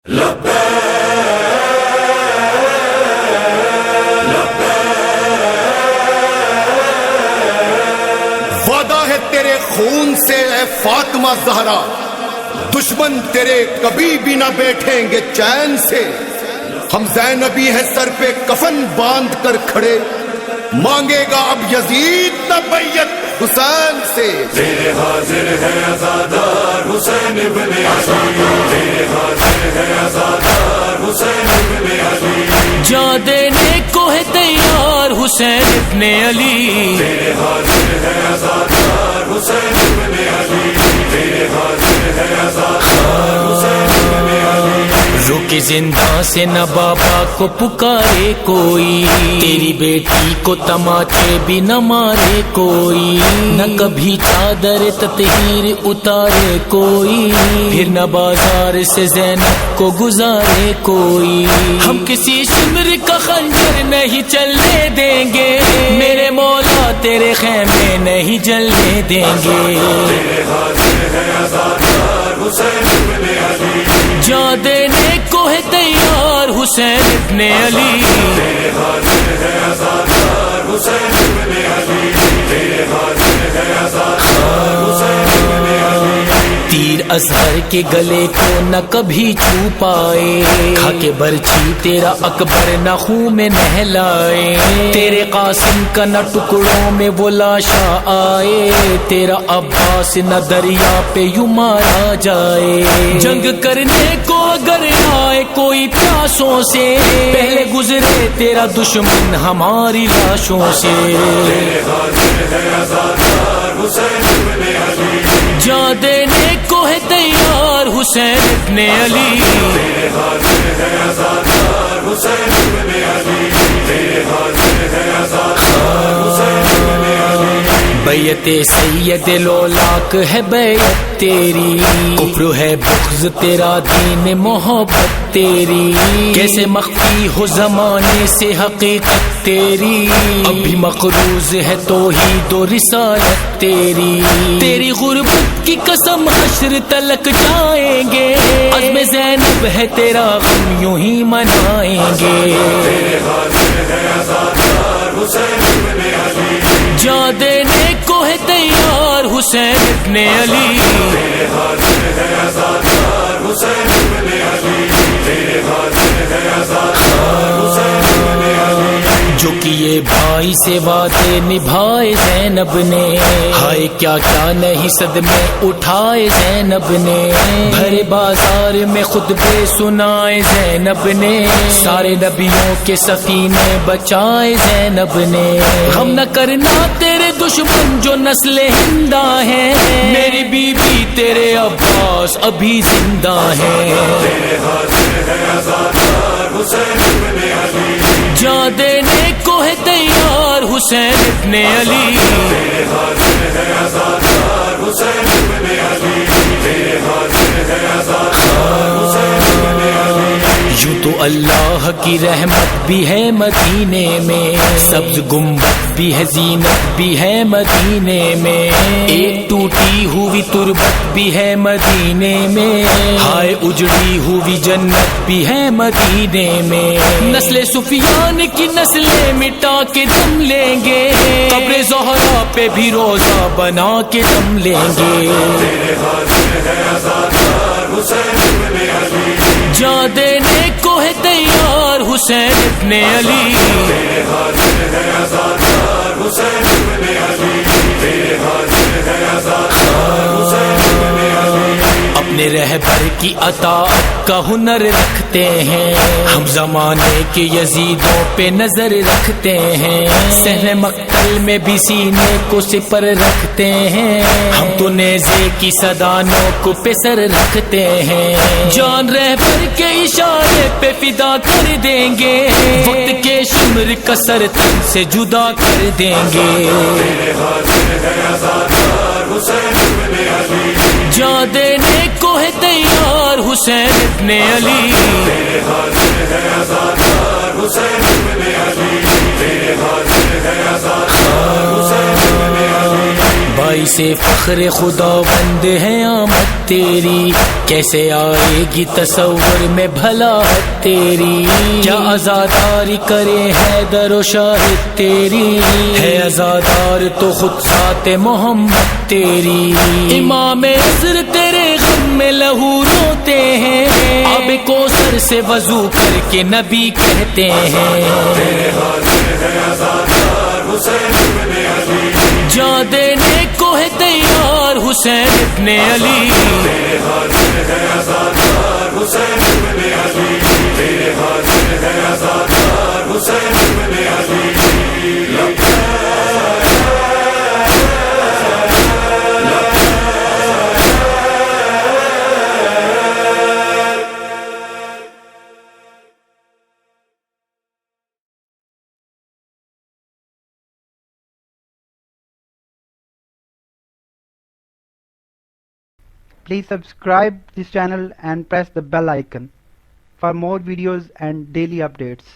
وعدہ ہے تیرے خون سے اے فاطمہ زہرا، دشمن تیرے کبھی بھی نہ بیٹھیں گے چین سے۔ ہم زینبی ہے سر پہ کفن باندھ کر کھڑے، مانگے گا اب یزید نہ بیعت حسین سے۔ تیرے حاضر ہے عزادار حسین ابن علی، تیرے حاضر ہے عزادار حسین ابن علی، جا دینے کو ہے تیار حسین ابن علی، تیرے حاضر ہے عزادار حسین ابن علی، تیرے حاضر ہے عزادار حسین ابن علی۔ روکے زندہ سے نہ بابا کو پکارے کوئی، تیری بیٹی کو تماچے بھی نہ مارے کوئی، نہ کبھی چادر تطہیر اتارے کوئی، پھر نہ بازار سے زینب کو گزارے کوئی۔ ہم کسی شمر کا خنجر نہیں چلنے دیں گے، میرے مولا تیرے خیمے نہیں جلنے دیں گے۔ تیرے حاضر ہے عزادار حسین ابن علی، جا دینے کو ہے تیار حسین ابن علی، تیرے حاضر ہے عزادار حسین ابن علی، تیرے حاضر ہے عزادار حسین ابن علی۔ تیر اصغر کے گلے کو نہ کبھی چھو پائے، کھا کے برچھی تیرا اکبر نہ خون میں نہلائے، تیرے قاسم کا نہ ٹکڑوں میں وہ لاشا آئے، تیرا عباس نہ دریا پہ یوں مارا جائے۔ جنگ کرنے کو اگر آئے کوئی پیاسوں سے، پہلے گزرے تیرا دشمن ہماری لاشوں سے۔ تیرے حاضر ہے عزادار حسین ابن علی، جا دینے کو ہے تیار حسین ابن علی، تیرے حاضر ہے عزادار حسین ابن علی، تیرے حاضر ہے عزادار حسین ابن علی۔ بیعت سید لولاک ہے بیعت تیری، کفر ہے بغض تیرا دین محبت تیری، کیسے مخفی ہو زمانے سے حقیقت تیری، اب بھی مقروض ہے توحید و رسالت تیری، تیری غربت کی قسم حشر تلک جائیں گے، عزم زینب ہے تیرا غم یوں ہی منائیں گے۔ تیرے حاضر ہے عزادار حسین ابن علی، جا دینے کو ہے تیار حسین ابن علی، تیرے حاضر ہے عزادار حسین ابن علی، تیرے حاضر ہے عزادار حسین ابن علی۔ جو کیے بھائی سے وعدے نبھائے زینب نے، ہائے کیا کیا نہیں صدمے اٹھائے زینب نے، بھرے بازار میں خطبے سنائے زینب نے، سارے نبیوں کے سفینے بچائے زینب نے۔ غم نہ کرنا تیرے دشمن جو نسل ہندہ ہیں، میری بیوی تیرے عباس ابھی زندہ ہیں۔ تیرے حاضر ہے عزادار حسین ابن علی، جا دینے کو ہے تیار حسین ابن علی، تیرے حاضر ہے عزادار حسین ابن علی، تیرے حاضر ہے عزادار حسین ابن علی۔ یوں تو اللہ کی رحمت بھی ہے مدینے میں، سبز گنبد بھی ہے زینت بھی ہے مدینے میں، ایک ٹوٹی ہوئی تربت بھی ہے مدینے میں، ہائے اجڑی ہوئی جنت بھی ہے مدینے میں۔ نسل سفیان کی نسلیں مٹا کے دم لیں گے، قبر زہرا پہ بھی روزہ بنا کے دم لیں گے۔ تیرے حاضر ہے عزادار حسین ابن علی، جا دینے کو ہے تیار حسین ابن علی، تیرے حاضر ہے عزادار حسین ابن علی، تیرے حاضر ہے عزادار حسین ابن علی۔ اپنے رہبر کی اطاعت کا ہنر رکھتے ہیں، ہم زمانے کے یزیدوں پہ نظر رکھتے ہیں، صحن مقتل میں بھی سینے کو سپر رکھتے ہیں، ہم تو نیزے کی صدانوں کو پہ سر رکھتے ہیں، جان رہبر کے اشارے پہ فدا کر دیں گے، وقت کے شمر کا سر تن سے جدا کر دیں گے۔ تیرے حاضر ہے عزادار حسین ابن علی، جا دینے کو ہے تیار حسین ابن علی، تیرے حاضر ہے عزادار حسین ابن علی، تیرے حاضر ہے عزادار حسین ابن علی۔ باعث فخر خدا بند ہے آمد تیری، کیسے آئے گی تصور میں بھلا حد تیری، کیا عزاداری کرے حیدر و شاہد تیری، ہے عزادار تو خود ذات محمد تیری، امام عصر تیرے غم میں لہو روتے ہیں، آب کوثر سے وضو کر کے نبی کہتے ہیں، تیرے حاضر ہے عزادار حسین ابن علی، جان دینے کو ہے تیار حسین ابن علی، تیرے حاضر ہے عزادار حسین ابن علی، تیرے حاضر ہے عزادار حسین ابن علی، Please subscribe this channel and press the bell icon for more videos and daily updates.